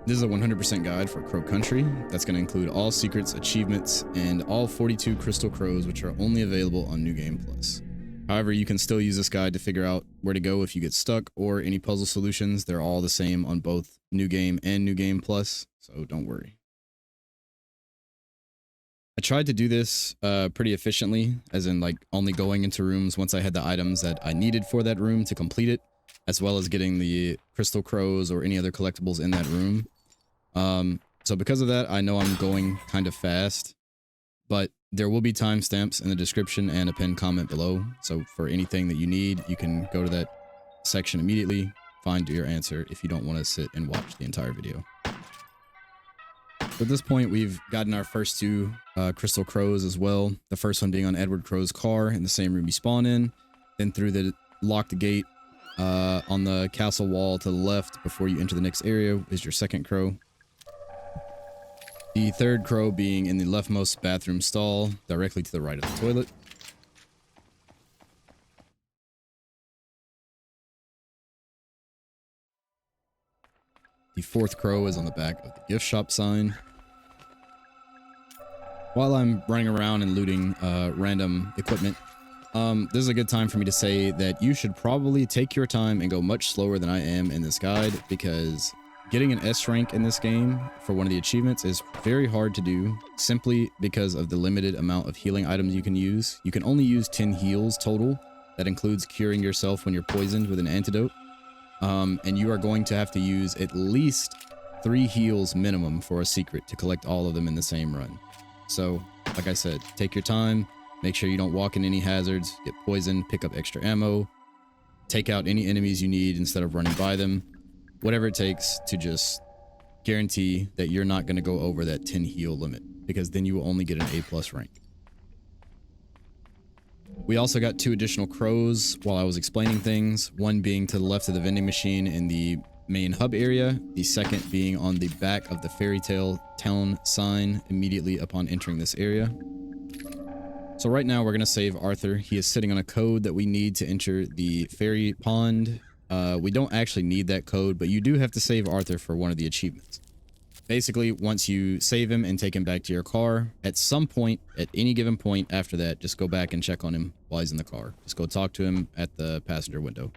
This is a 100% guide for Crow Country. That's going to include all secrets, achievements, and all 42 crystal crows, which are only available on New Game Plus. However, you can still use this guide to figure out where to go if you get stuck or any puzzle solutions. They're all the same on both New Game and New Game Plus, so don't worry. I tried to do this pretty efficiently, as in like only going into rooms once I had the items that I needed for that room to complete it, as well as getting the crystal crows or any other collectibles in that room. So because of that, I know I'm going kind of fast, but there will be timestamps in the description and a pinned comment below. So for anything that you need, you can go to that section immediately, find your answer if you don't want to sit and watch the entire video. At this point, we've gotten our first two crystal crows as well. The first one being on Edward Crow's car in the same room you spawn in. Then through the locked gate on the castle wall to the left before you enter the next area is your second crow. The third crow being in the leftmost bathroom stall directly to the right of the toilet. The fourth crow is on the back of the gift shop sign. While I'm running around and looting random equipment, this is a good time for me to say that you should probably take your time and go much slower than I am in this guide, because getting an S rank in this game for one of the achievements is very hard to do, simply because of the limited amount of healing items you can use. You can only use 10 heals total. That includes curing yourself when you're poisoned with an antidote. And you are going to have to use at least 3 heals minimum for a secret to collect all of them in the same run. So, like I said, take your time, make sure you don't walk in any hazards, get poisoned, pick up extra ammo, take out any enemies you need instead of running by them. Whatever it takes to just guarantee that you're not going to go over that 10 heal limit, because then you will only get an A+ rank. We also got 2 additional crows while I was explaining things, one being to the left of the vending machine in the main hub area, the second being on the back of the Fairy Tale Town sign immediately upon entering this area. So right now we're going to save Arthur. He is sitting on a code that we need to enter the fairy pond. We don't actually need that code, but you do have to save Arthur for one of the achievements. Basically, once you save him and take him back to your car, at some point, at any given point after that, just go back and check on him while he's in the car. Just go talk to him at the passenger window.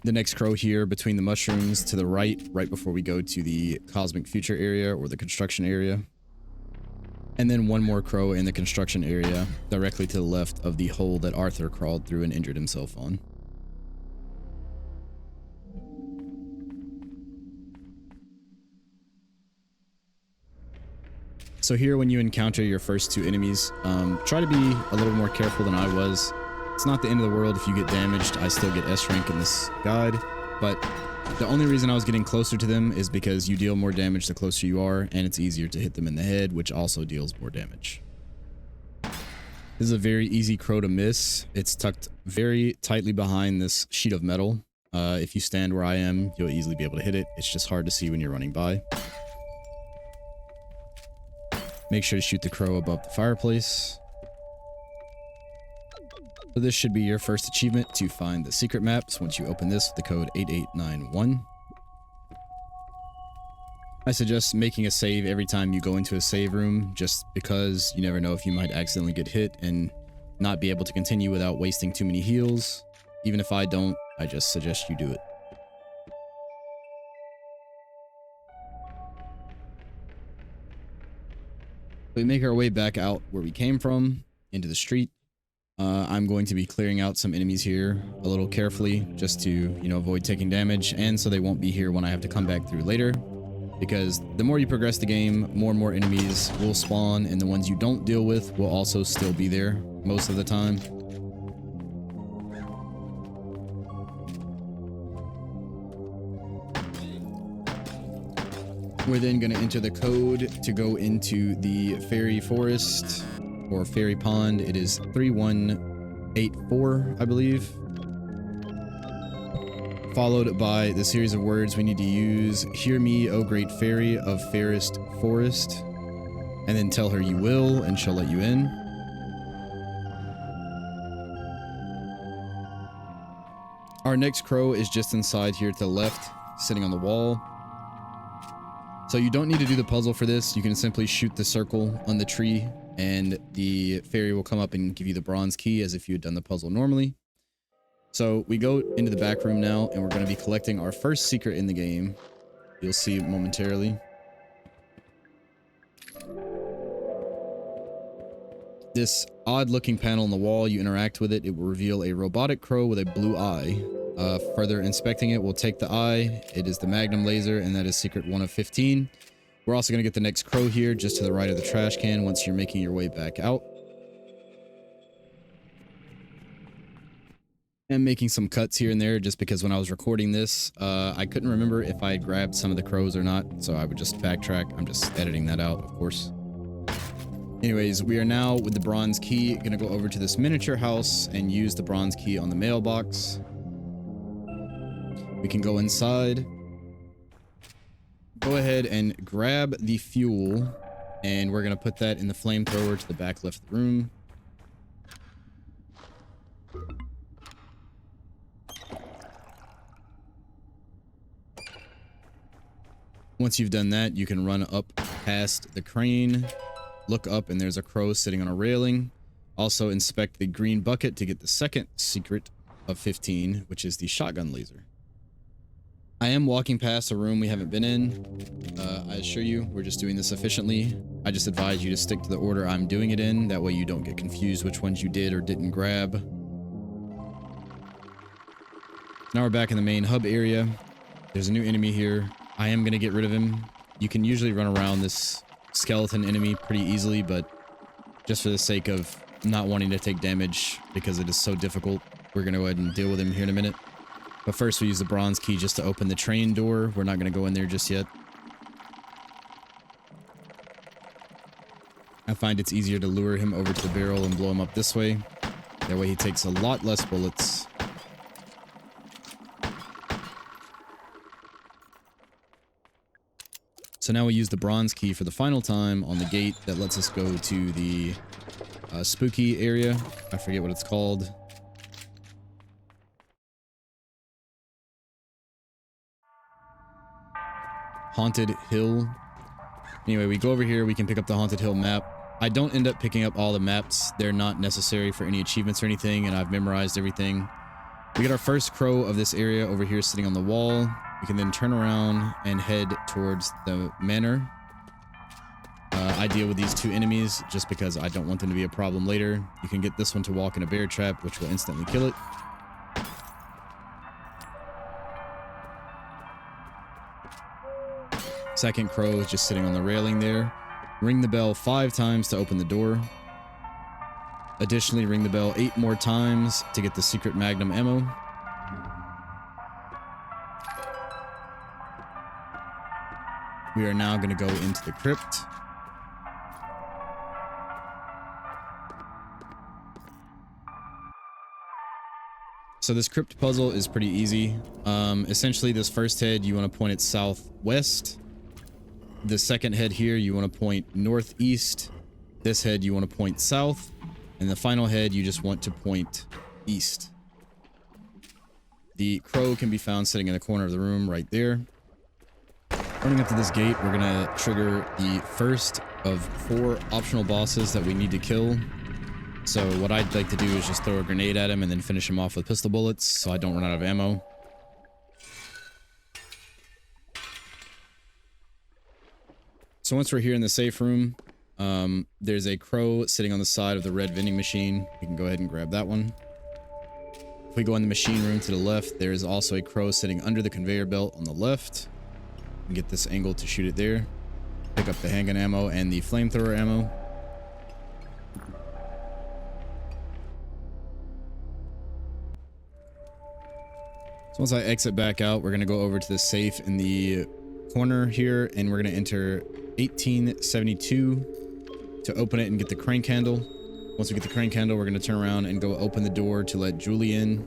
The next crow here between the mushrooms to the right before we go to the cosmic future area or the construction area. And then one more crow in the construction area directly to the left of the hole that Arthur crawled through and injured himself on. So here, when you encounter your first 2 enemies, try to be a little more careful than I was. It's not the end of the world if you get damaged. I still get S rank in this guide, but the only reason I was getting closer to them is because you deal more damage the closer you are, and it's easier to hit them in the head, which also deals more damage. This is a very easy crow to miss. It's tucked very tightly behind this sheet of metal. If you stand where I am, you'll easily be able to hit it. It's just hard to see when you're running by. Make sure to shoot the crow above the fireplace. So this should be your first achievement to find the secret maps once you open this with the code 8891. I suggest making a save every time you go into a save room, just because you never know if you might accidentally get hit and not be able to continue without wasting too many heals. Even if I don't, I just suggest you do it. We make our way back out where we came from, into the street. I'm going to be clearing out some enemies here a little carefully, just to, avoid taking damage, and so they won't be here when I have to come back through later. Because the more you progress the game, more and more enemies will spawn, and the ones you don't deal with will also still be there most of the time. We're then going to enter the code to go into the fairy forest or fairy pond. It is 3184, I believe. followed by the series of words we need to use. Hear me, O great fairy of fairest forest. And then tell her you will, and she'll let you in. Our next crow is just inside here to the left, sitting on the wall. So you don't need to do the puzzle for this. You can simply shoot the circle on the tree, and the fairy will come up and give you the bronze key as if you had done the puzzle normally. So we go into the back room now, and we're going to be collecting our first secret in the game. You'll see momentarily. This odd looking panel on the wall, you interact with it, it will reveal a robotic crow with a blue eye. Further inspecting it, we'll take the eye. It is the magnum laser, and that is secret 1 of 15. We're also going to get the next crow here, just to the right of the trash can once you're making your way back out. And making some cuts here and there, just because when I was recording this, I couldn't remember if I had grabbed some of the crows or not, so I would just backtrack. I'm just editing that out, of course. Anyways, we are now with the bronze key, gonna go over to this miniature house and use the bronze key on the mailbox. We can go inside. Go ahead and grab the fuel, and we're gonna put that in the flamethrower to the back left of the room. Once you've done that, you can run up past the crane. Look up, and there's a crow sitting on a railing. Also inspect the green bucket to get the second secret of 15, which is the shotgun laser. I am walking past a room we haven't been in. I assure you, we're just doing this efficiently. I just advise you to stick to the order I'm doing it in. That way you don't get confused which ones you did or didn't grab. Now we're back in the main hub area. There's a new enemy here. I am going to get rid of him. You can usually run around this skeleton enemy pretty easily, but just for the sake of not wanting to take damage because it is so difficult, we're going to go ahead and deal with him here in a minute. But first we use the bronze key just to open the train door. We're not going to go in there just yet. I find it's easier to lure him over to the barrel and blow him up this way. That way he takes a lot less bullets. So now we use the bronze key for the final time on the gate that lets us go to the spooky area. I forget what it's called. Haunted Hill. Anyway, we go over here. We can pick up the Haunted Hill map. I don't end up picking up all the maps. They're not necessary for any achievements or anything, and I've memorized everything. We get our first crow of this area over here sitting on the wall. We can then turn around and head towards the manor. I deal with these two enemies just because I don't want them to be a problem later. You can get this one to walk in a bear trap, which will instantly kill it. Second crow is just sitting on the railing there. Ring the bell 5 times to open the door. Additionally, ring the bell 8 more times to get the secret magnum ammo. We are now going to go into the crypt. So this crypt puzzle is pretty easy. Essentially, this first head, you want to point it southwest. The second head here, you want to point northeast. This head, you want to point south. And the final head, you just want to point east. The crow can be found sitting in the corner of the room right there. Running up to this gate, we're gonna trigger the first of 4 optional bosses that we need to kill. So what I'd like to do is just throw a grenade at him and then finish him off with pistol bullets so I don't run out of ammo. So once we're here in the safe room, there's a crow sitting on the side of the red vending machine. We can go ahead and grab that one. If we go in the machine room to the left, there is also a crow sitting under the conveyor belt on the left. And get this angle to shoot it there. Pick up the handgun ammo and the flamethrower ammo. So once I exit back out, we're going to go over to the safe in the corner here, and we're going to enter 1872 to open it and get the crank handle. Once we get the crank handle, we're going to turn around and go open the door to let Julie in.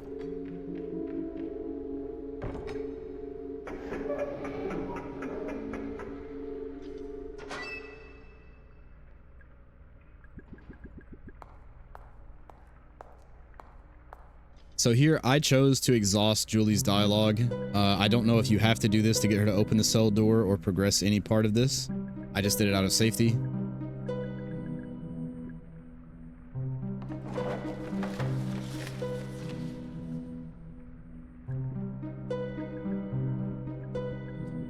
So here I chose to exhaust Julie's dialogue. I don't know if you have to do this to get her to open the cell door or progress any part of this. I just did it out of safety.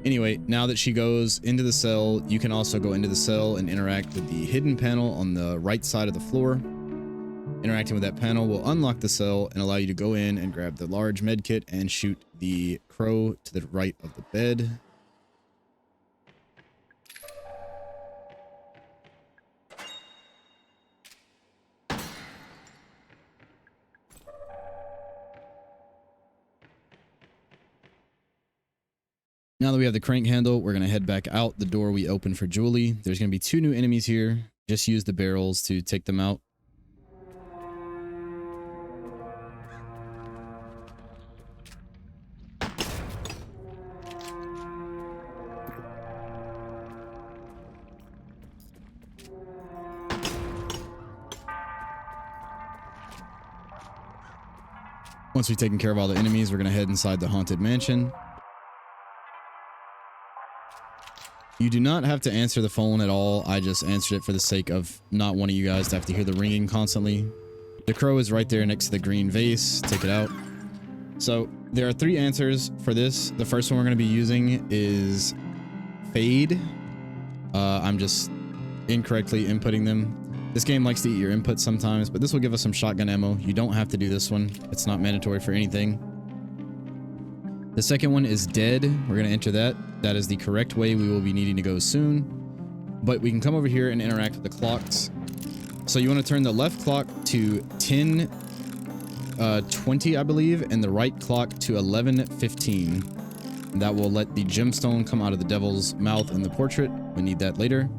Anyway, now that she goes into the cell, you can also go into the cell and interact with the hidden panel on the right side of the floor. Interacting with that panel will unlock the cell and allow you to go in and grab the large med kit and shoot the crow to the right of the bed. Now that we have the crank handle, we're going to head back out the door we opened for Julie. There's going to be 2 new enemies here. Just use the barrels to take them out. Once we've taken care of all the enemies, we're going to head inside the haunted mansion. You do not have to answer the phone at all. I just answered it for the sake of not wanting you guys to have to hear the ringing constantly. The crow is right there next to the green vase. Take it out. So there are 3 answers for this. The first one we're going to be using is fade. I'm just incorrectly inputting them. This game likes to eat your input sometimes, but this will give us some shotgun ammo. You don't have to do this one. It's not mandatory for anything. The second one is dead. We're going to enter that. That is the correct way we will be needing to go soon. But we can come over here and interact with the clocks. So you want to turn the left clock to 10:20, I believe, and the right clock to 11:15. That will let the gemstone come out of the devil's mouth in the portrait. We need that later.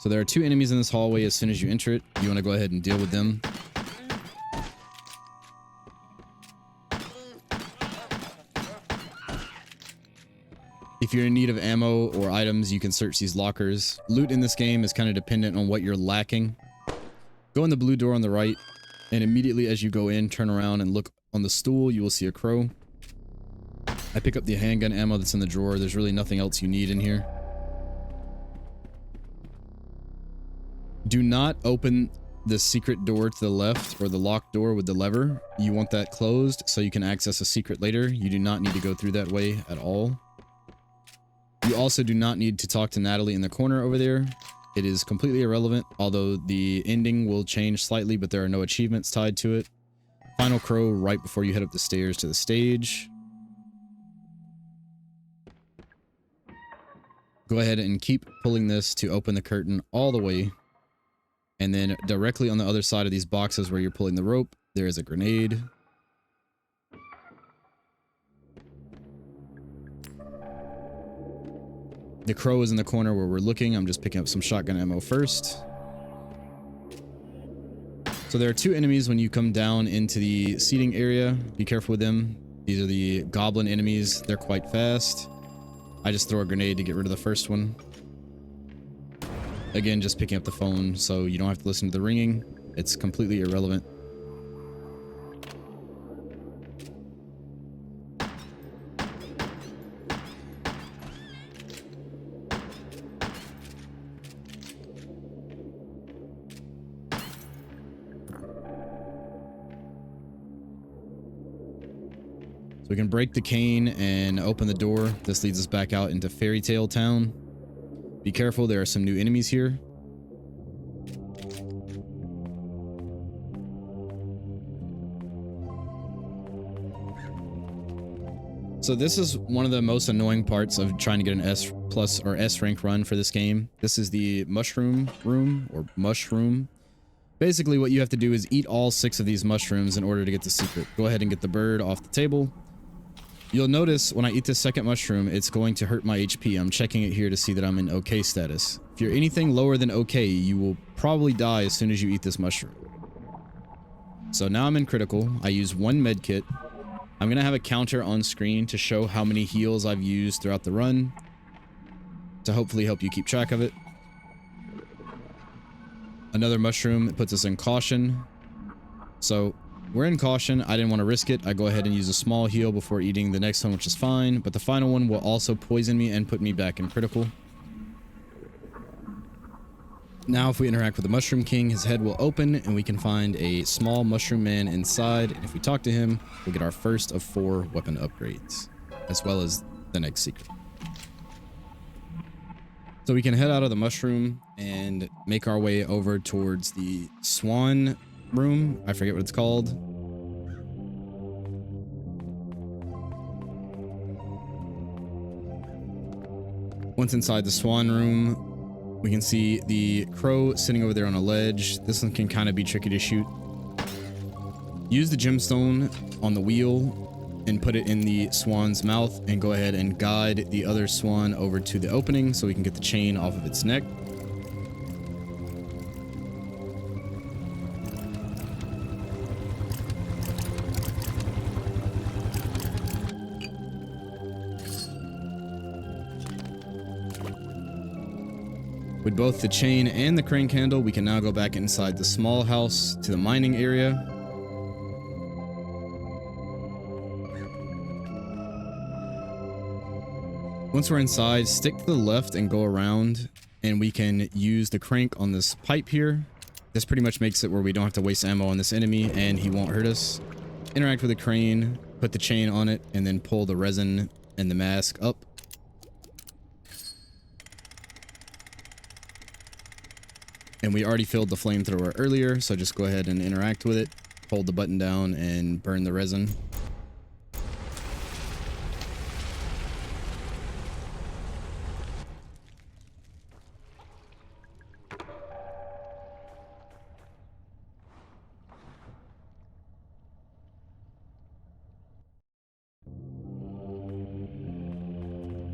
So there are 2 enemies in this hallway. As soon as you enter it, you want to go ahead and deal with them. If you're in need of ammo or items, you can search these lockers. Loot in this game is kind of dependent on what you're lacking. Go in the blue door on the right, and immediately as you go in, turn around and look on the stool. You will see a crow. I pick up the handgun ammo that's in the drawer. There's really nothing else you need in here. Do not open the secret door to the left or the locked door with the lever. You want that closed so you can access a secret later. You do not need to go through that way at all. You also do not need to talk to Natalie in the corner over there. It is completely irrelevant, although the ending will change slightly, but there are no achievements tied to it. Final crow right before you head up the stairs to the stage. Go ahead and keep pulling this to open the curtain all the way. And then directly on the other side of these boxes where you're pulling the rope, there is a grenade. The crow is in the corner where we're looking. I'm just picking up some shotgun ammo first. So there are 2 enemies when you come down into the seating area. Be careful with them. These are the goblin enemies. They're quite fast. I just throw a grenade to get rid of the first one. Again, just picking up the phone so you don't have to listen to the ringing. It's completely irrelevant. So we can break the cane and open the door. This leads us back out into Fairy Tale Town. Be careful, there are some new enemies here. So this is one of the most annoying parts of trying to get an S+ or S rank run for this game. This is the mushroom room, or mushroom. Basically what you have to do is eat all 6 of these mushrooms in order to get the secret. Go ahead and get the bird off the table. You'll notice when I eat this second mushroom, it's going to hurt my HP. I'm checking it here to see that I'm in OK status. If you're anything lower than OK, you will probably die as soon as you eat this mushroom. So now I'm in critical. I use 1 med kit. I'm going to have a counter on screen to show how many heals I've used throughout the run, to hopefully help you keep track of it. Another mushroom puts us in caution. So we're in caution. I didn't want to risk it. I go ahead and use a small heal before eating the next one, which is fine. But the final one will also poison me and put me back in critical. Now, if we interact with the Mushroom King, his head will open and we can find a small mushroom man inside. And if we talk to him, we'll get our first of 4 weapon upgrades, as well as the next secret. So we can head out of the mushroom and make our way over towards the Swan room. I forget what it's called. Once inside the Swan room, we can see the crow sitting over there on a ledge. This one can kind of be tricky to shoot. Use the gemstone on the wheel and put it in the swan's mouth and go ahead and guide the other swan over to the opening so we can get the chain off of its neck. With both the chain and the crank handle, we can now go back inside the small house to the mining area. Once we're inside, stick to the left and go around, and we can use the crank on this pipe here. This pretty much makes it where we don't have to waste ammo on this enemy, and he won't hurt us. Interact with the crane, put the chain on it, and then pull the resin and the mask up. And we already filled the flamethrower earlier, so just go ahead and interact with it. Hold the button down and burn the resin.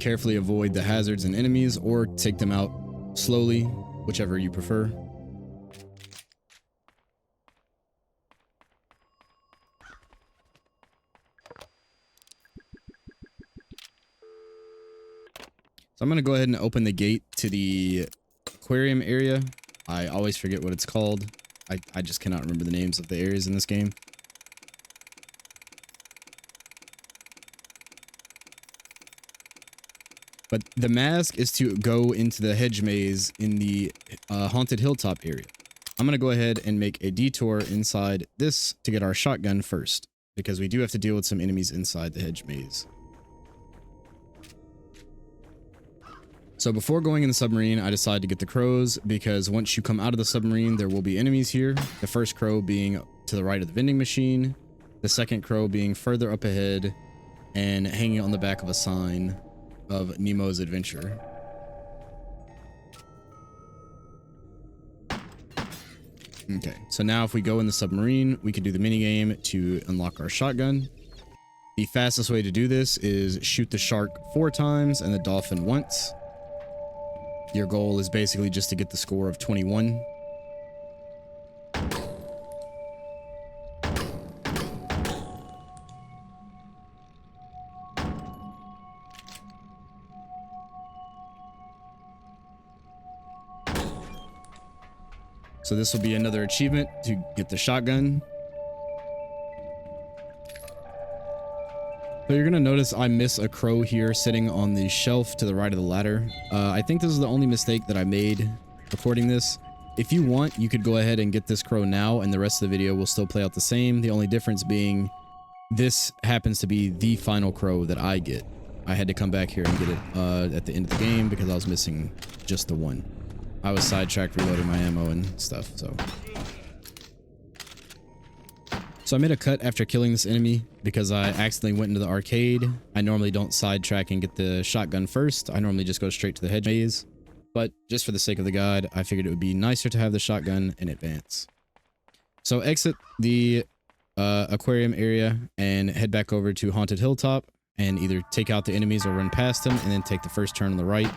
Carefully avoid the hazards and enemies, or take them out slowly, whichever you prefer. So I'm going to go ahead and open the gate to the aquarium area. I always forget what it's called. I just cannot remember the names of the areas in this game. But the mask is to go into the hedge maze in the haunted hilltop area. I'm going to go ahead and make a detour inside this to get our shotgun first, because we do have to deal with some enemies inside the hedge maze. So before going in the submarine, I decided to get the crows, because once you come out of the submarine, there will be enemies here. The first crow being to the right of the vending machine, the second crow being further up ahead and hanging on the back of a sign of Nemo's Adventure. Okay, so now if we go in the submarine, we can do the minigame to unlock our shotgun. The fastest way to do this is shoot the shark 4 times and the dolphin once. Your goal is basically just to get the score of 21. So this will be another achievement to get the shotgun. So you're going to notice I miss a crow here sitting on the shelf to the right of the ladder. I think this is the only mistake that I made recording this. If you want, you could go ahead and get this crow now, and the rest of the video will still play out the same. The only difference being this happens to be the final crow that I get. I had to come back here and get it at the end of the game because I was missing just the one. I was sidetracked reloading my ammo and stuff, so I made a cut after killing this enemy because I accidentally went into the arcade. I normally don't sidetrack and get the shotgun first. I normally just go straight to the hedge maze. But just for the sake of the guide, I figured it would be nicer to have the shotgun in advance. So exit the aquarium area and head back over to Haunted Hilltop and either take out the enemies or run past them and then take the first turn on the right.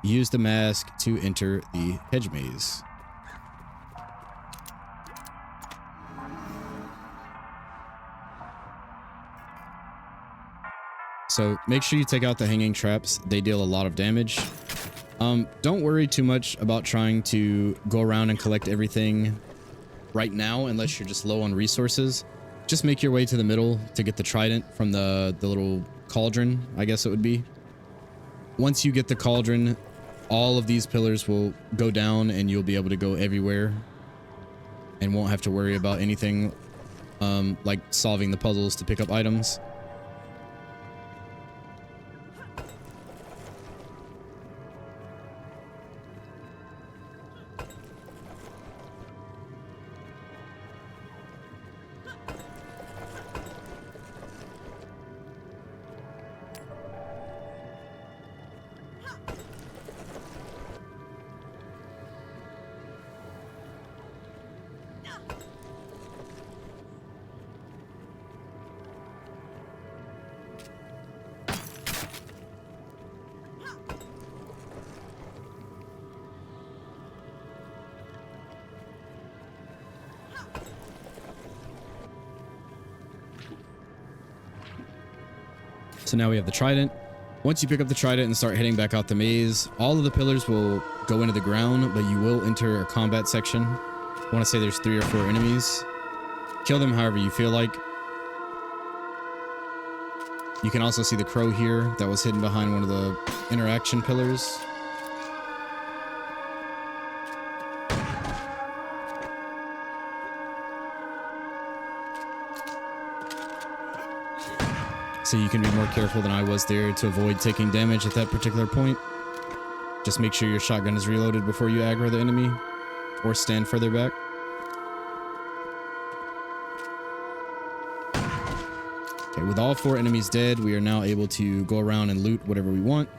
Use the mask to enter the hedge maze. So make sure you take out the hanging traps. They deal a lot of damage. Don't worry too much about trying to go around and collect everything right now unless you're just low on resources. Just make your way to the middle to get the trident from the little cauldron, I guess it would be. Once you get the cauldron, all of these pillars will go down and you'll be able to go everywhere and won't have to worry about anything like solving the puzzles to pick up items. So now we have the trident. Once you pick up the trident and start heading back out the maze, all of the pillars will go into the ground, but you will enter a combat section. I want to say there's 3 or 4 enemies. Kill them however you feel like. You can also see the crow here that was hidden behind one of the interaction pillars. So you can be more careful than I was there to avoid taking damage at that particular point. Just make sure your shotgun is reloaded before you aggro the enemy or stand further back. Okay, with all 4 enemies dead, we are now able to go around and loot whatever we want.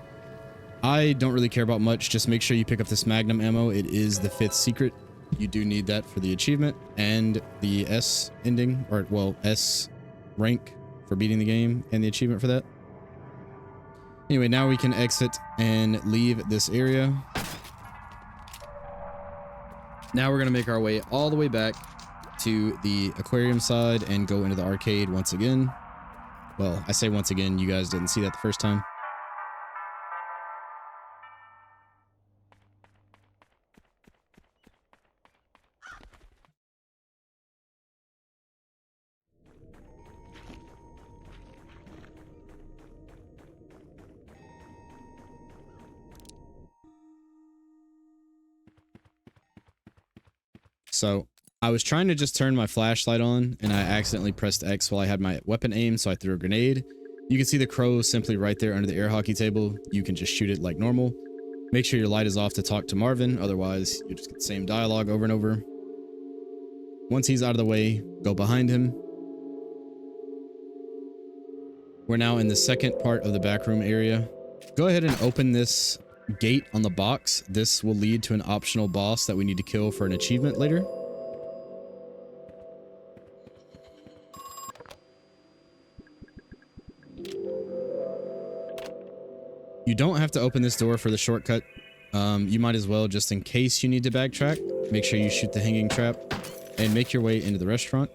I don't really care about much. Just make sure you pick up this magnum ammo. It is the 5th secret. You do need that for the achievement and the S ending, or well, S rank for beating the game and the achievement for that. Anyway, now we can exit and leave this area. Now we're going to make our way all the way back to the aquarium side and go into the arcade once again. Well, I say once again, you guys didn't see that the first time. So I was trying to just turn my flashlight on and I accidentally pressed X while I had my weapon aimed, so I threw a grenade. You can see the crow simply right there under the air hockey table. You can just shoot it like normal. Make sure your light is off to talk to Marvin, otherwise you just get the same dialogue over and over. Once he's out of the way, go behind him. We're now in the second part of the backroom area. Go ahead and open this gate on the box. This will lead to an optional boss that we need to kill for an achievement later. You don't have to open this door for the shortcut. You might as well, just in case you need to backtrack. Make sure you shoot the hanging trap and make your way into the restaurant.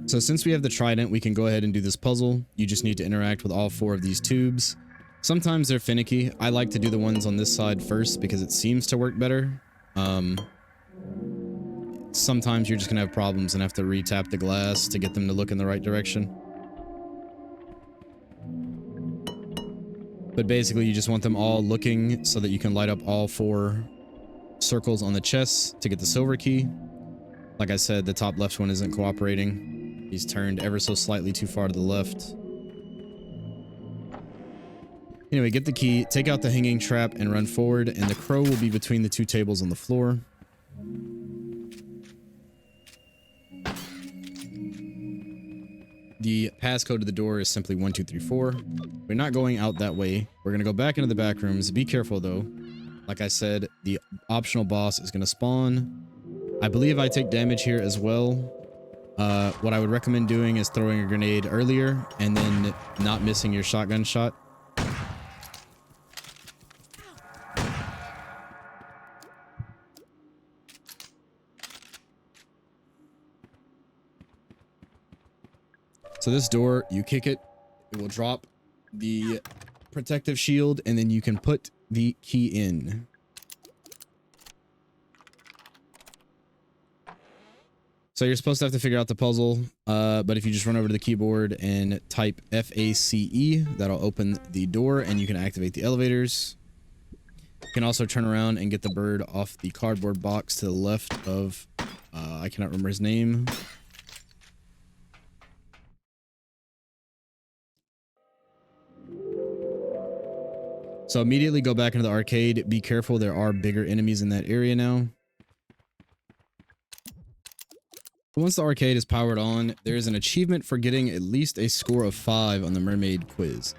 So since we have the trident, we can go ahead and do this puzzle. You just need to interact with all 4 of these tubes. Sometimes they're finicky. I like to do the ones on this side first because it seems to work better. Sometimes you're just gonna have problems and have to re-tap the glass to get them to look in the right direction. But basically you just want them all looking so that you can light up all 4 circles on the chest to get the silver key. Like I said, the top left one isn't cooperating. He's turned ever so slightly too far to the left. Anyway, get the key, take out the hanging trap, and run forward, and the crow will be between the 2 tables on the floor. The passcode to the door is simply 1234. We're not going out that way. We're going to go back into the back rooms. Be careful, though. Like I said, the optional boss is going to spawn. I believe I take damage here as well. What I would recommend doing is throwing a grenade earlier and then not missing your shotgun shot. So this door, you kick it, it will drop the protective shield, and then you can put the key in. So you're supposed to have to figure out the puzzle, but if you just run over to the keyboard and type FACE, that'll open the door and you can activate the elevators. You can also turn around and get the bird off the cardboard box to the left of, I cannot remember his name. So immediately go back into the arcade. Be careful, there are bigger enemies in that area now. Once the arcade is powered on, there is an achievement for getting at least a score of 5 on the Mermaid quiz.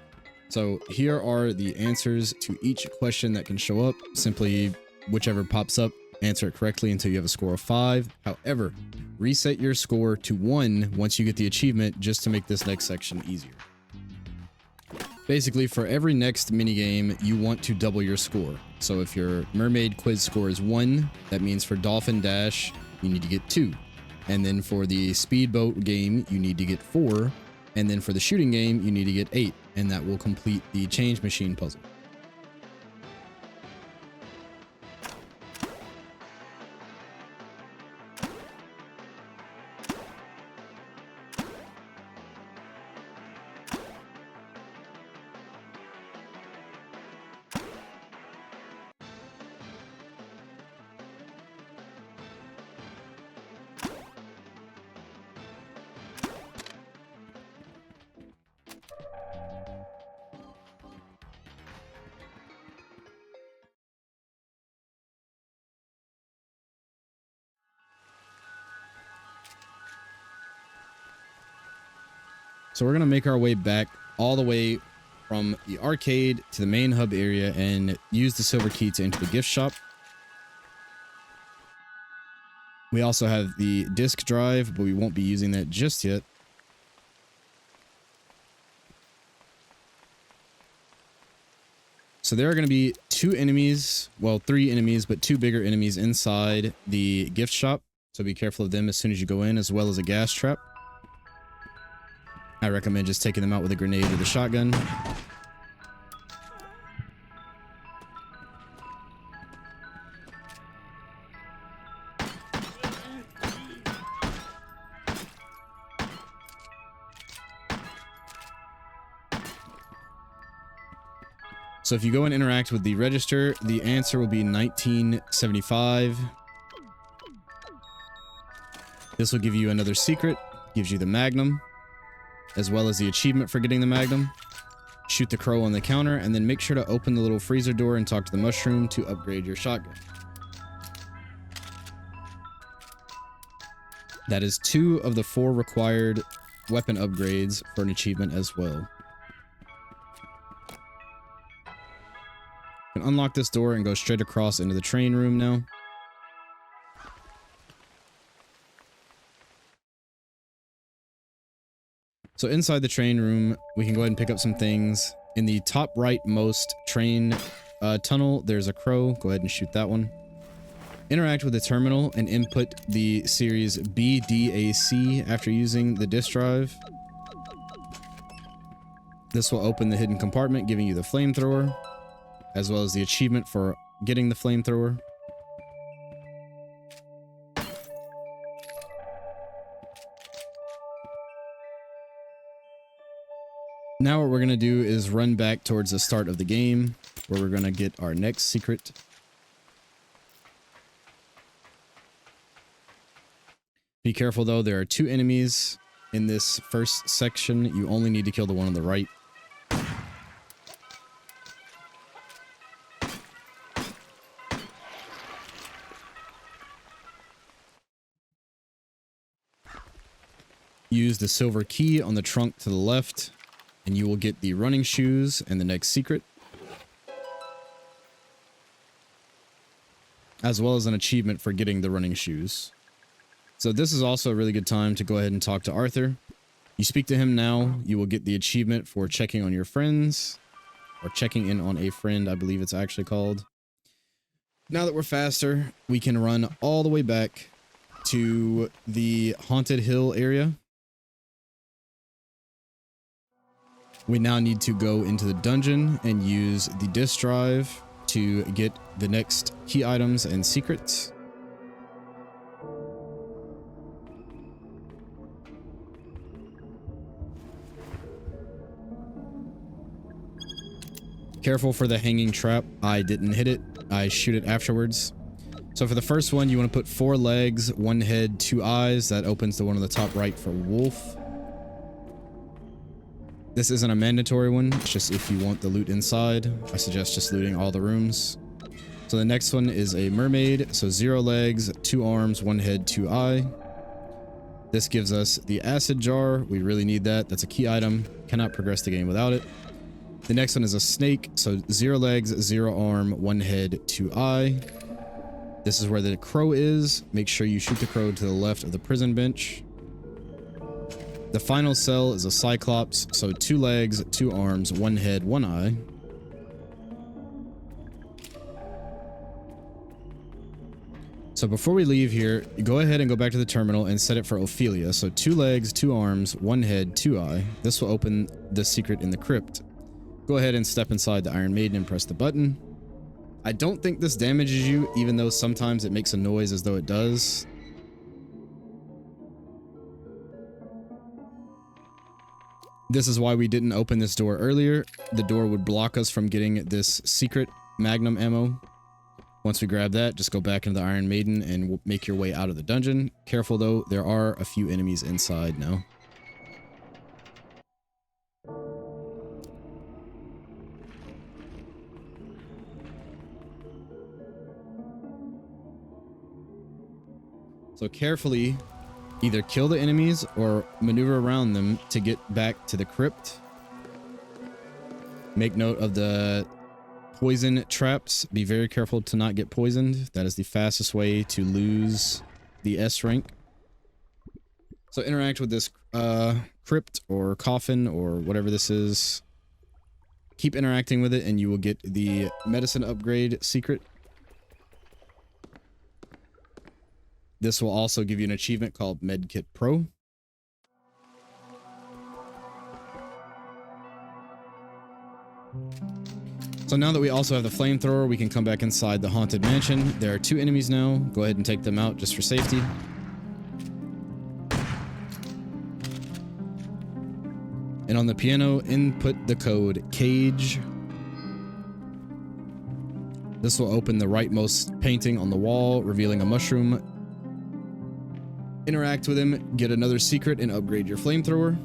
So here are the answers to each question that can show up. Simply, whichever pops up, answer it correctly until you have a score of 5. However, reset your score to 1 once you get the achievement, just to make this next section easier. Basically, for every next minigame, you want to double your score. So if your Mermaid quiz score is 1, that means for Dolphin Dash, you need to get 2. And then for the speedboat game, you need to get 4. And then for the shooting game, you need to get 8. And that will complete the change machine puzzle. So we're going to make our way back all the way from the arcade to the main hub area and use the silver key to enter the gift shop. We also have the disk drive, but we won't be using that just yet. So there are going to be 2 enemies, well, 3 enemies, but 2 bigger enemies inside the gift shop. So be careful of them as soon as you go in, as well as a gas trap. I recommend just taking them out with a grenade or the shotgun. So if you go and interact with the register, the answer will be 1975. This will give you another secret, gives you the magnum, as well as the achievement for getting the magnum. Shoot the crow on the counter, and then make sure to open the little freezer door and talk to the mushroom to upgrade your shotgun. That is 2 of the 4 required weapon upgrades for an achievement as well. You can unlock this door and go straight across into the train room now. So inside the train room, we can go ahead and pick up some things. In the top rightmost train tunnel, there's a crow. Go ahead and shoot that one. Interact with the terminal and input the series BDAC after using the disk drive. This will open the hidden compartment, giving you the flamethrower, as well as the achievement for getting the flamethrower. Now what we're going to do is run back towards the start of the game, where we're going to get our next secret. Be careful though, there are 2 enemies in this first section. You only need to kill the one on the right. Use the silver key on the trunk to the left, and you will get the running shoes and the next secret, as well as an achievement for getting the running shoes. So this is also a really good time to go ahead and talk to Arthur. You speak to him now, you will get the achievement for checking on your friends, or checking in on a friend, I believe it's actually called. Now that we're faster, we can run all the way back to the Haunted Hill area. We now need to go into the dungeon and use the disk drive to get the next key items and secrets. Careful for the hanging trap. I didn't hit it. I shoot it afterwards. So for the first one, you want to put 4 legs, 1 head, 2 eyes. That opens the one on the top right for wolf. This isn't a mandatory one. It's just if you want the loot inside. I suggest just looting all the rooms. So the next one is a mermaid. So 0 legs, 2 arms, 1 head, 2 eye. This gives us the acid jar. We really need that. That's a key item. Cannot progress the game without it. The next one is a snake. So 0 legs, 0 arm, 1 head, 2 eye. This is where the crow is. Make sure you shoot the crow to the left of the prison bench. The final cell is a cyclops. So 2 legs, 2 arms, 1 head, 1 eye. So before we leave here, go ahead and go back to the terminal and set it for Ophelia. So 2 legs, 2 arms, 1 head, 2 eye. This will open the secret in the crypt. Go ahead and step inside the Iron Maiden and press the button. I don't think this damages you, even though sometimes it makes a noise as though it does. This is why we didn't open this door earlier. The door would block us from getting this secret magnum ammo. Once we grab that, just go back into the Iron Maiden and make your way out of the dungeon. Careful though, there are a few enemies inside now. So carefully either kill the enemies or maneuver around them to get back to the crypt. Make note of the poison traps. Be very careful to not get poisoned. That is the fastest way to lose the S rank. So interact with this crypt or coffin or whatever this is. Keep interacting with it and you will get the medicine upgrade secret. This will also give you an achievement called Medkit Pro. So now that we also have the flamethrower, we can come back inside the haunted mansion. There are 2 enemies now. Go ahead and take them out just for safety. And on the piano, input the code CAGE. This will open the rightmost painting on the wall, revealing a mushroom. Interact with him, get another secret, and upgrade your flamethrower.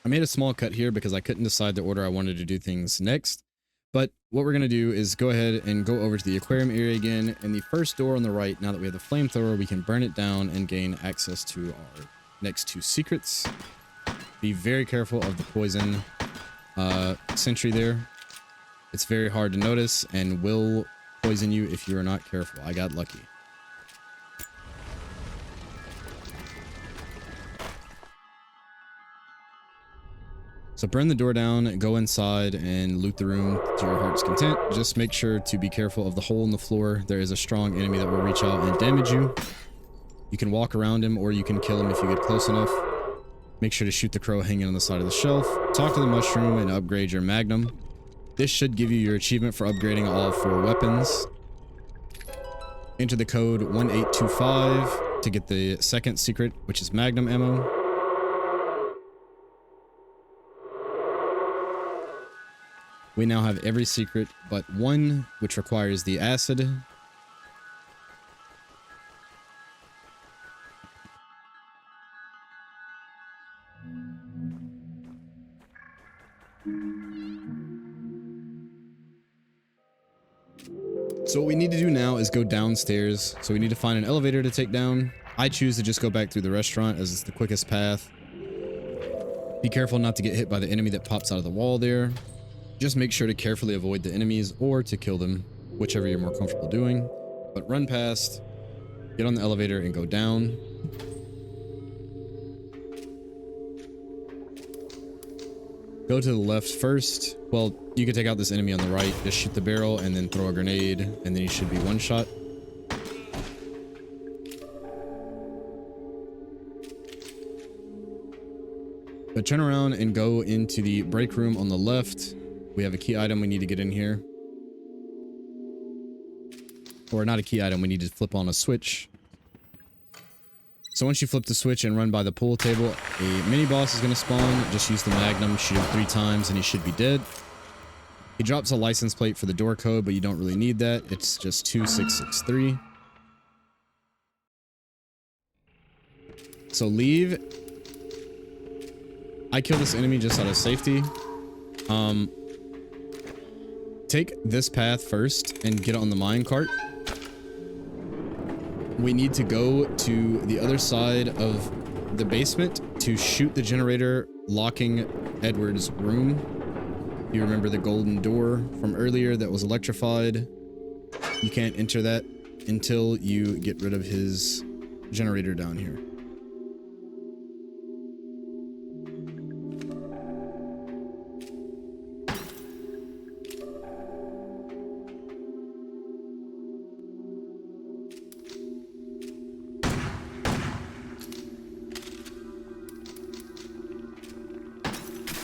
I made a small cut here because I couldn't decide the order I wanted to do things next. But what we're going to do is go ahead and go over to the aquarium area again. And the first door on the right, now that we have the flamethrower, we can burn it down and gain access to our next 2 secrets. Be very careful of the poison sentry there. It's very hard to notice and will poison you if you are not careful. I got lucky. So burn the door down, go inside, and loot the room to your heart's content. Just make sure to be careful of the hole in the floor. There is a strong enemy that will reach out and damage you. You can walk around him, or you can kill him if you get close enough. Make sure to shoot the crow hanging on the side of the shelf. Talk to the mushroom and upgrade your magnum. This should give you your achievement for upgrading all 4 weapons. Enter the code 1825 to get the second secret, which is magnum ammo. We now have every secret but one, which requires the acid. So what we need to do now is go downstairs. So we need to find an elevator to take down. I choose to just go back through the restaurant as it's the quickest path. Be careful not to get hit by the enemy that pops out of the wall there. Just make sure to carefully avoid the enemies or to kill them, whichever you're more comfortable doing. But run past, get on the elevator and go down. Go to the left first. Well, you can take out this enemy on the right. Just shoot the barrel and then throw a grenade, and then you should be one shot. But turn around and go into the break room on the left. We have a key item we need to get in here. Or not a key item, we need to flip on a switch. So once you flip the switch and run by the pool table, a mini boss is going to spawn. Just use the magnum, shoot him 3 times, and he should be dead. He drops a license plate for the door code, but you don't really need that. It's just 2663. So leave. I kill this enemy just out of safety. Take this path first and get on the minecart. We need to go to the other side of the basement to shoot the generator locking Edward's room. You remember the golden door from earlier that was electrified? You can't enter that until you get rid of his generator down here.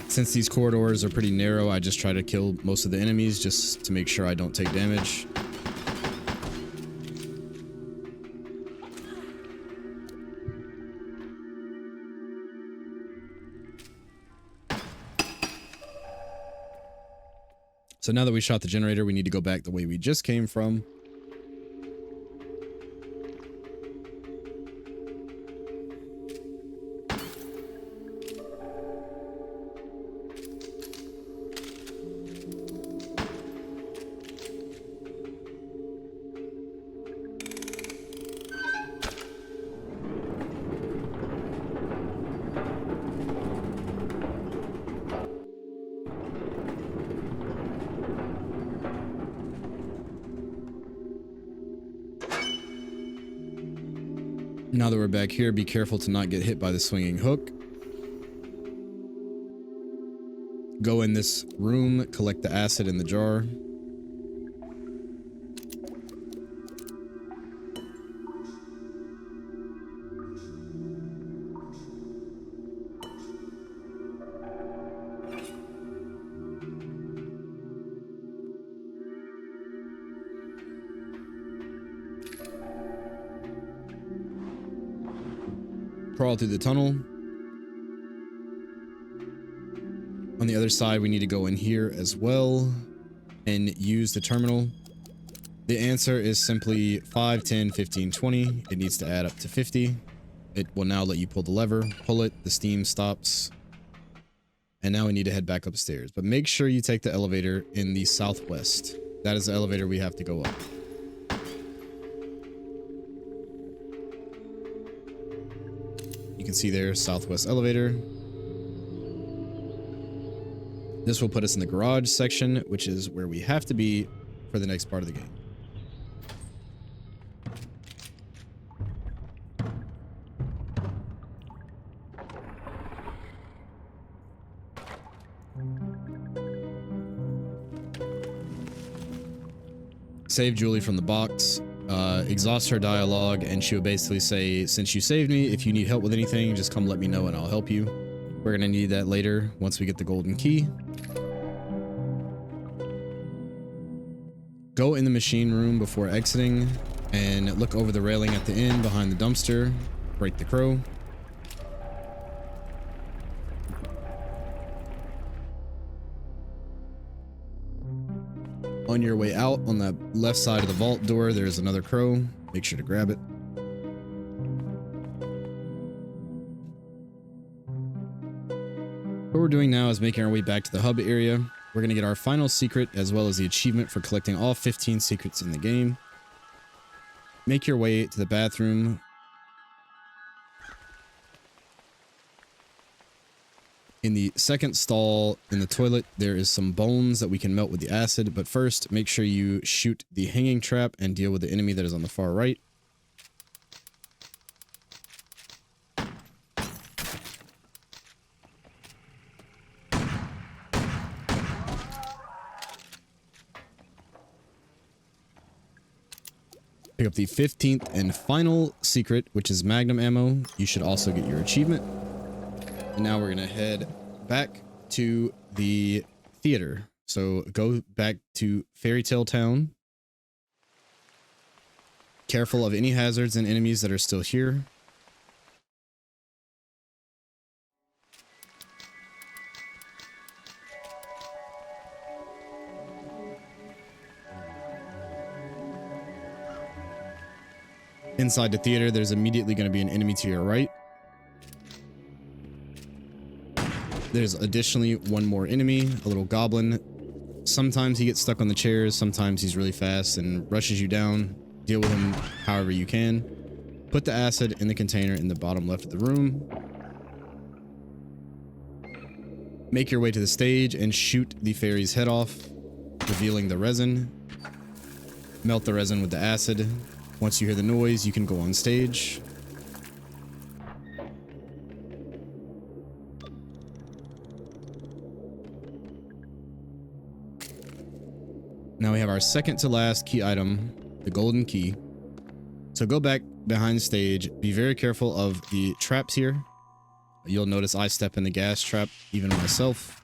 Since these corridors are pretty narrow, I just try to kill most of the enemies just to make sure I don't take damage. So now that we shot the generator, we need to go back the way we just came from. Now that we're back here, be careful to not get hit by the swinging hook. Go in this room, collect the acid in the jar. Crawl through the tunnel. On the other side, we need to go in here as well and use the terminal. The answer is simply 5, 10, 15, 20. It needs to add up to 50. It will now let you pull the lever, pull it, the steam stops. And now we need to head back upstairs. But make sure you take the elevator in the southwest. That is the elevator we have to go up. You can see there, southwest elevator. This will put us in the garage section, which is where we have to be for the next part of the game. Save Julie from the box. Exhaust her dialogue, and she would basically say, since you saved me, if you need help with anything, just come let me know and I'll help you. We're gonna need that later once we get the golden key. Go in the machine room before exiting and look over the railing at the end behind the dumpster. Break the crow. On your way out, on the left side of the vault door, there's another crow. Make sure to grab it. What we're doing now is making our way back to the hub area. We're going to get our final secret as well as the achievement for collecting all 15 secrets in the game. Make your way to the bathroom. In the second stall in the toilet, there is some bones that we can melt with the acid, but first, make sure you shoot the hanging trap and deal with the enemy that is on the far right. Pick up the 15th and final secret, which is magnum ammo. You should also get your achievement. And now we're going to head back to the theater. So go back to Fairy Tale Town. Careful of any hazards and enemies that are still here. Inside the theater, there's immediately going to be an enemy to your right. There's additionally one more enemy, a little goblin. Sometimes he gets stuck on the chairs, sometimes he's really fast and rushes you down. Deal with him however you can. Put the acid in the container in the bottom left of the room. Make your way to the stage and shoot the fairy's head off, revealing the resin. Melt the resin with the acid. Once you hear the noise, you can go on stage. Now we have our second to last key item, the golden key. So go back behind stage. Be very careful of the traps here. You'll notice I step in the gas trap, even myself.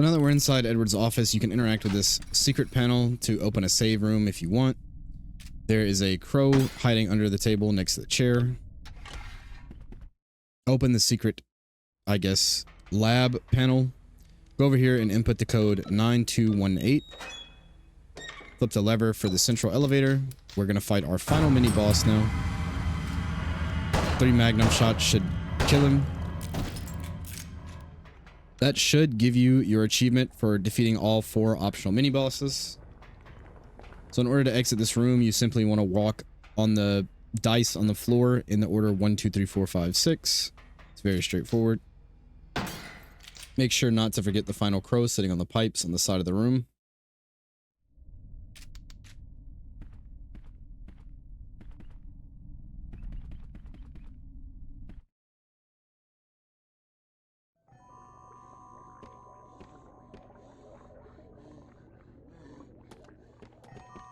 Now that we're inside Edward's office, you can interact with this secret panel to open a save room if you want. There is a crow hiding under the table next to the chair. Open the secret, I guess, lab panel. Go over here and input the code 9218. Flip the lever for the central elevator. We're going to fight our final mini boss now. 3 magnum shots should kill him. That should give you your achievement for defeating all 4 optional mini bosses. So in order to exit this room, you simply want to walk on the dice on the floor in the order 1, 2, 3, 4, 5, 6. It's very straightforward. Make sure not to forget the final crow sitting on the pipes on the side of the room.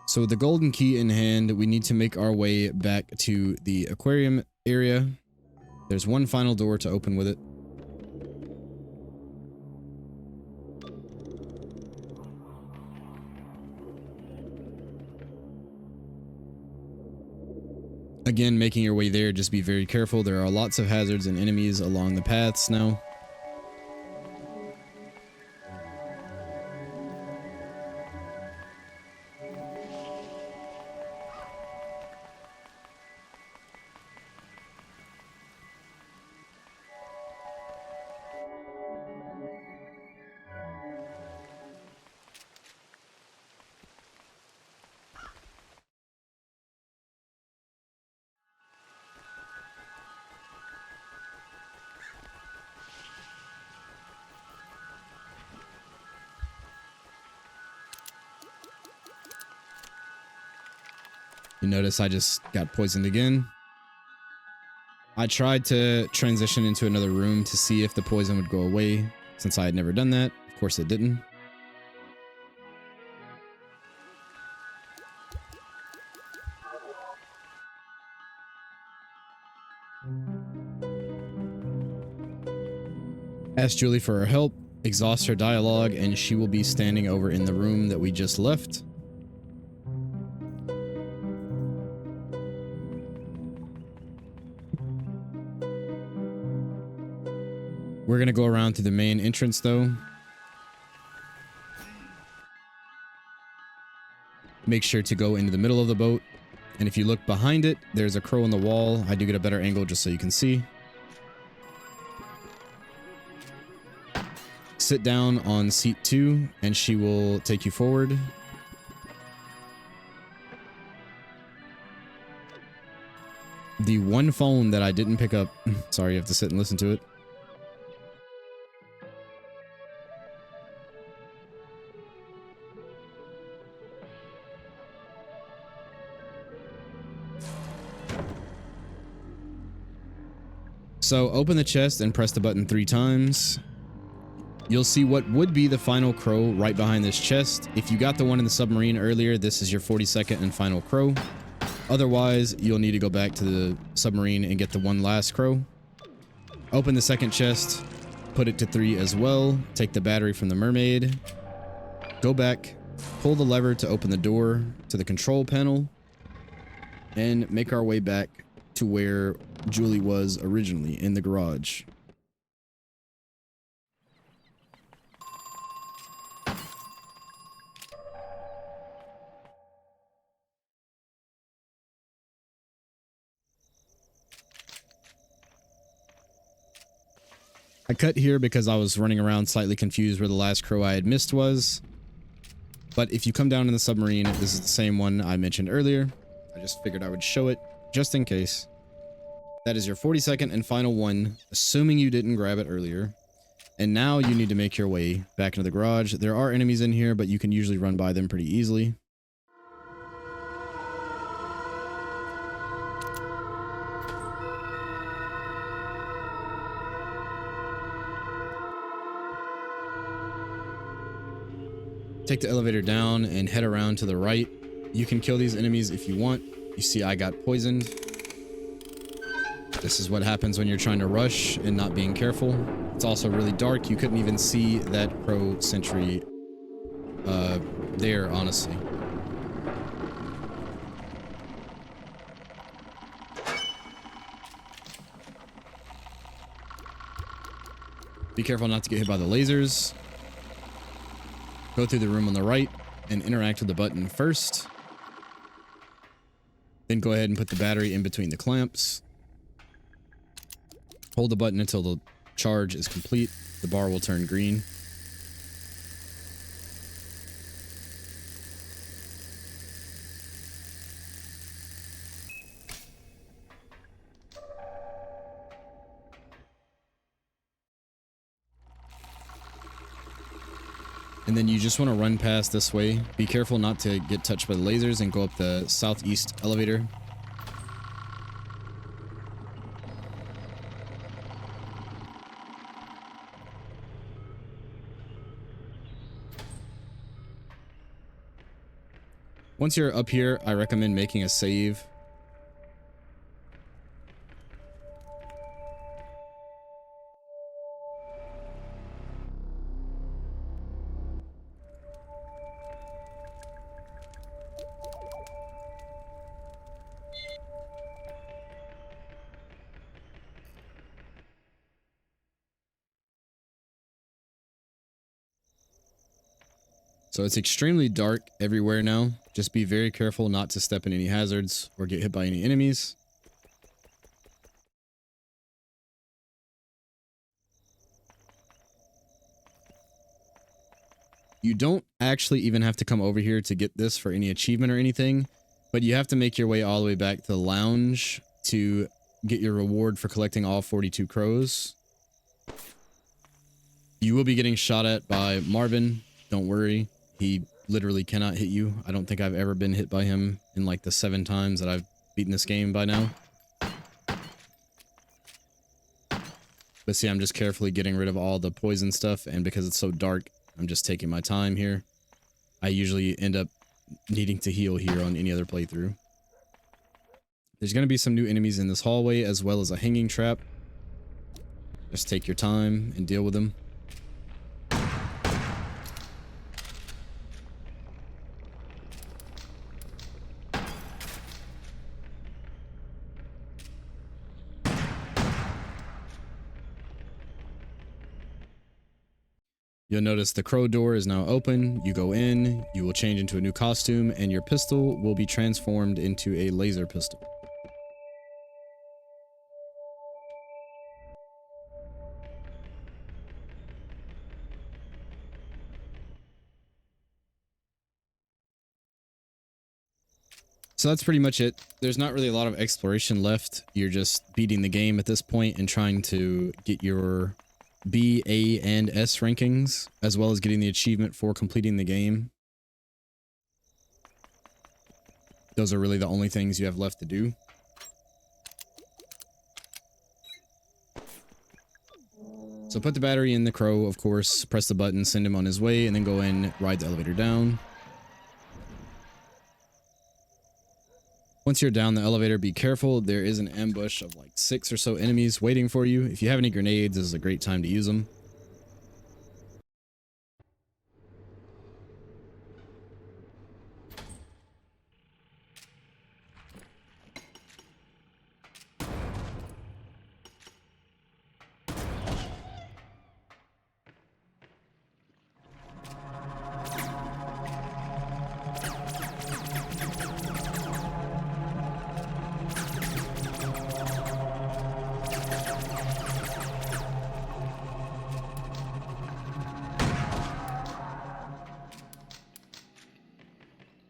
So with the golden key in hand, we need to make our way back to the aquarium area. There's one final door to open with it. Again, making your way there, just be very careful. There are lots of hazards and enemies along the paths now. You notice I just got poisoned again. I tried to transition into another room to see if the poison would go away, since I had never done that. Of course it didn't. Ask Julie for her help, exhaust her dialogue, and she will be standing over in the room that we just left. We're going to go around to the main entrance though. make sure to go into the middle of the boat. And if you look behind it, there's a crow on the wall. I do get a better angle just so you can see. Sit down on seat 2 and she will take you forward. The one phone that I didn't pick up, sorry, you have to sit and listen to it. So open the chest and press the button 3 times. You'll see what would be the final crow right behind this chest. If you got the one in the submarine earlier, this is your 42nd and final crow. Otherwise, you'll need to go back to the submarine and get the one last crow. Open the second chest, put it to 3 as well. Take the battery from the Mermaid. Go back, pull the lever to open the door to the control panel, and make our way back to where Julie was originally, in the garage. I cut here because I was running around slightly confused where the last crow I had missed was. But if you come down in the submarine, this is the same one I mentioned earlier. I just figured I would show it just in case. That is your 42nd and final one, assuming you didn't grab it earlier. And now you need to make your way back into the garage. There are enemies in here, but you can usually run by them pretty easily. Take the elevator down and head around to the right. You can kill these enemies if you want. You see I got poisoned. This is what happens when you're trying to rush and not being careful. It's also really dark. You couldn't even see that crow sentry there, honestly. Be careful not to get hit by the lasers. Go through the room on the right and interact with the button first. Then go ahead and put the battery in between the clamps. Hold the button until the charge is complete. The bar will turn green. And then you just want to run past this way. Be careful not to get touched by the lasers and go up the southeast elevator. Once you're up here, I recommend making a save. So it's extremely dark everywhere now. Just be very careful not to step in any hazards or get hit by any enemies. You don't actually even have to come over here to get this for any achievement or anything, but you have to make your way all the way back to the lounge to get your reward for collecting all 42 crows. You will be getting shot at by Marvin. Don't worry. He literally cannot hit you. I don't think I've ever been hit by him in like the 7 times that I've beaten this game by now. But see, I'm just carefully getting rid of all the poison stuff, and because it's so dark, I'm just taking my time here. I usually end up needing to heal here on any other playthrough. There's going to be some new enemies in this hallway, as well as a hanging trap. Just take your time and deal with them. You'll notice the crow door is now open. You go in, you will change into a new costume, and your pistol will be transformed into a laser pistol. So that's pretty much it. There's not really a lot of exploration left. You're just beating the game at this point and trying to get your B, A, and S rankings, as well as getting the achievement for completing the game. Those are really the only things you have left to do. So put the battery in the crow, of course, press the button, send him on his way, and then go in, ride the elevator down. Once you're down the elevator, be careful. There is an ambush of like 6 or so enemies waiting for you. If you have any grenades, this is a great time to use them.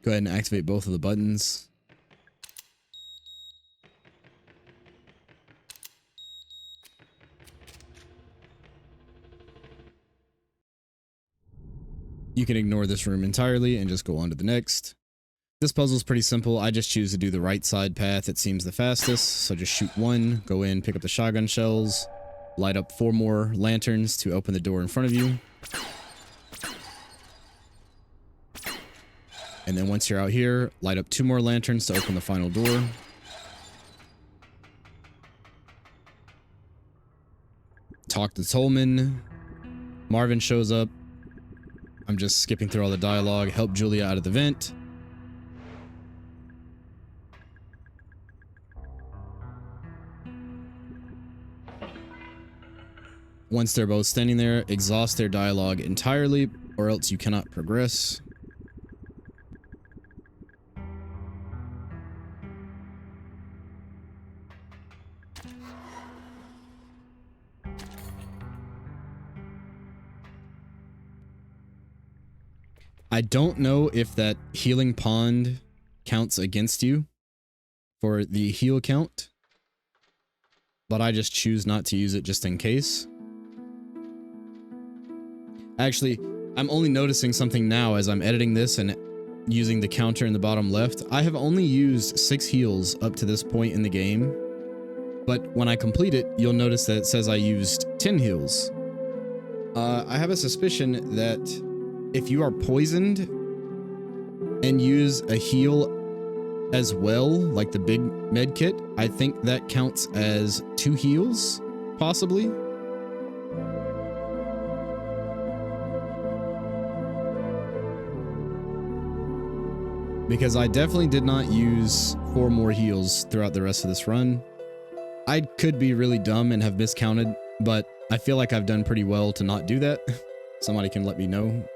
Go ahead and activate both of the buttons. You can ignore this room entirely and just go on to the next. This puzzle is pretty simple. I just choose to do the right side path. It seems the fastest. So just shoot one, go in, pick up the shotgun shells, light up 4 more lanterns to open the door in front of you. And then once you're out here, light up 2 more lanterns to open the final door. Talk to Tolman. Marvin shows up. I'm just skipping through all the dialogue. Help Julia out of the vent. Once they're both standing there, exhaust their dialogue entirely, or else you cannot progress. I don't know if that healing pond counts against you for the heal count, but I just choose not to use it just in case. Actually, I'm only noticing something now as I'm editing this and using the counter in the bottom left. I have only used 6 heals up to this point in the game, but when I complete it, you'll notice that it says I used 10 heals. I have a suspicion that if you are poisoned and use a heal as well, like the big med kit, I think that counts as 2 heals, possibly. Because I definitely did not use 4 more heals throughout the rest of this run. I could be really dumb and have miscounted, but I feel like I've done pretty well to not do that. Somebody can let me know.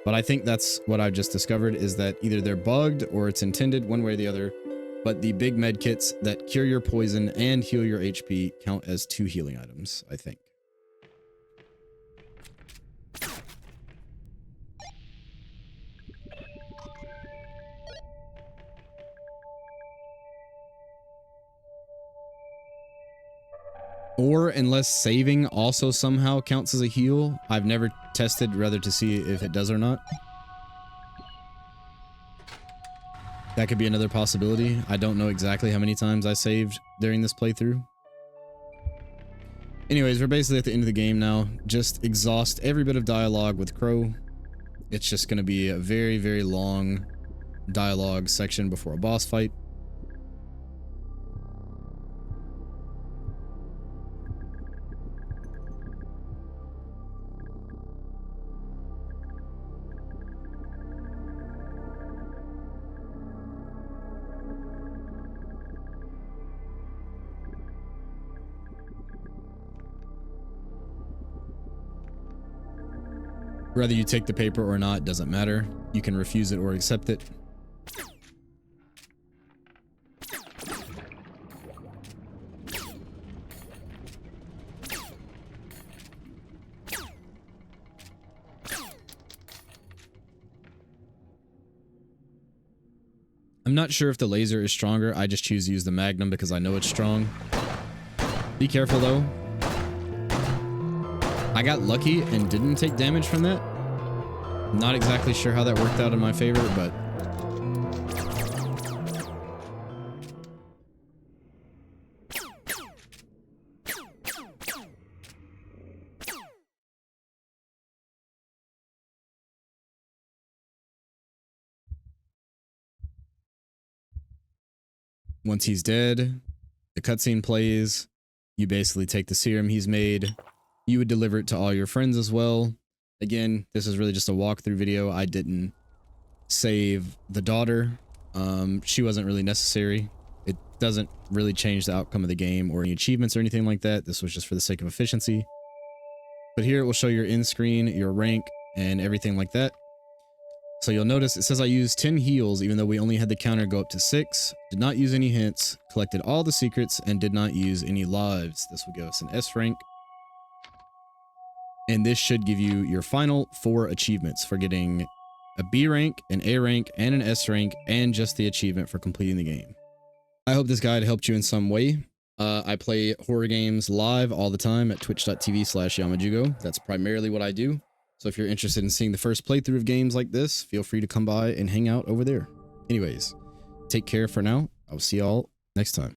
But I think that's what I've just discovered, is that either they're bugged or it's intended one way or the other. But the big med kits that cure your poison and heal your HP count as 2 healing items, I think. Or unless saving also somehow counts as a heal. I've never tested rather to see if it does or not. That could be another possibility. I don't know exactly how many times I saved during this playthrough. Anyways, we're basically at the end of the game now. Just exhaust every bit of dialogue with Crow. It's just going to be a very, very long dialogue section before a boss fight. Whether you take the paper or not doesn't matter. You can refuse it or accept it. I'm not sure if the laser is stronger. I just choose to use the magnum because I know it's strong. Be careful though. I got lucky and didn't take damage from that. Not exactly sure how that worked out in my favor, but once he's dead, the cutscene plays. You basically take the serum he's made. You would deliver it to all your friends as well. Again, this is really just a walkthrough video. I didn't save the daughter. She wasn't really necessary. It doesn't really change the outcome of the game or any achievements or anything like that. This was just for the sake of efficiency. But here it will show your end screen, your rank, and everything like that. So you'll notice it says I used 10 heals even though we only had the counter go up to 6. Did not use any hints, collected all the secrets, and did not use any lives. This will give us an S rank. And this should give you your final 4 achievements for getting a B rank, an A rank, and an S rank, and just the achievement for completing the game. I hope this guide helped you in some way. I play horror games live all the time at twitch.tv/Yamajugo. That's primarily what I do. So if you're interested in seeing the first playthrough of games like this, feel free to come by and hang out over there. Anyways, take care for now. I'll see y'all next time.